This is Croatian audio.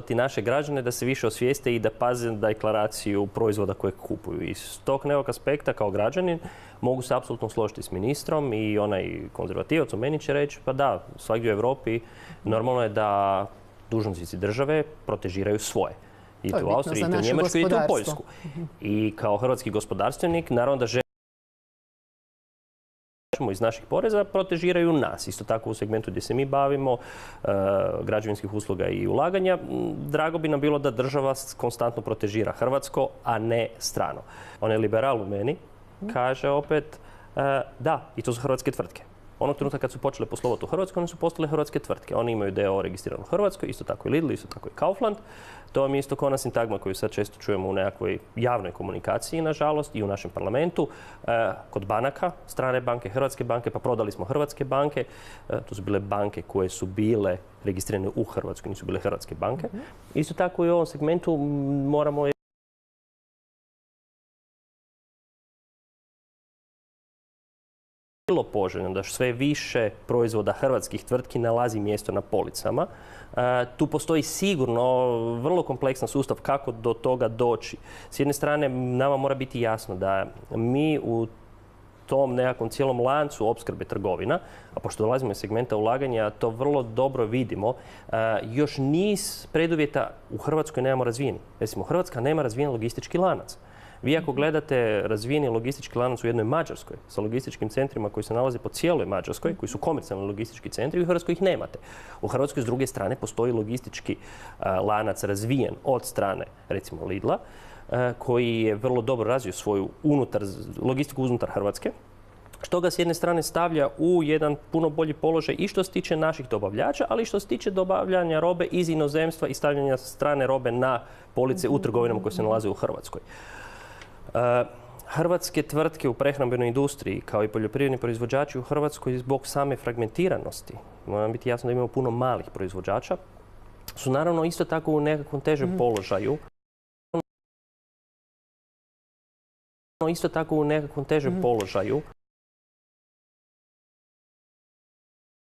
naše građane da se više osvijeste i da paze deklaraciju proizvoda koje kupuju. Iz tog nekog aspekta kao građanin mogu se apsolutno složiti s ministrom i onaj konzervativac u meni će reći pa da, svagdje u Europi normalno je da dužnosnici države protežiraju svoje. I to u Austriji, i to u Njemačkoj, i to u Poljsku. I kao hrvatski gospodarstvenik naravno da želimo iz naših poreza protežiraju nas. Isto tako u segmentu gdje se mi bavimo, građevinskih usluga i ulaganja, drago bi nam bilo da država konstantno protežira hrvatsko, a ne strano. Onaj liberal u meni kaže opet da, i to su hrvatske tvrtke. Onog trenutka kad su počele poslovati u Hrvatskoj, one su postale hrvatske tvrtke. Oni imaju DO registriran u Hrvatskoj, isto tako i Lidl, isto tako i Kaufland. To vam je isto kao ona sintagma koju sad često čujemo u nekakvoj javnoj komunikaciji, nažalost, i u našem parlamentu. Kod banaka, strane banke, hrvatske banke, pa prodali smo hrvatske banke. To su bile banke koje su bile registrirane u Hrvatskoj, nisu bile hrvatske banke. Isto tako i u ovom segmentu moramo bilo poželjno da sve više proizvoda hrvatskih tvrtki nalazi mjesto na policama. Tu postoji sigurno vrlo kompleksan sustav kako do toga doći. S jedne strane, nama mora biti jasno da mi u tom nekakvom cijelom lancu opskrbe trgovina, a pošto dolazimo iz segmenta ulaganja, to vrlo dobro vidimo, još niz preduvjeta u Hrvatskoj nemamo razvijeni. Recimo, Hrvatska nema razvijen logistički lanac. Vi ako gledate razvijeni logistički lanac u jednoj Mađarskoj sa logističkim centrima koji se nalaze po cijeloj Mađarskoj, koji su komercijalni logistički centri, u Hrvatskoj ih nemate. U Hrvatskoj s druge strane postoji logistički lanac razvijen od strane recimo Lidla, koji je vrlo dobro razvio svoju logistiku unutar Hrvatske, što ga s jedne strane stavlja u jedan puno bolji položaj i što se tiče naših dobavljača, ali i što se tiče dobavljanja robe iz inozemstva i stavljanja strane robe na police u trgovinama koje se nalaze u Hrvatskoj. Hrvatske tvrtke u prehrambenoj industriji, kao i poljoprivredni proizvođači u Hrvatskoj zbog same fragmentiranosti, mora biti jasno da imamo puno malih proizvođača, su naravno isto tako u nekakvom težem položaju. Isto tako u nekakvom težem položaju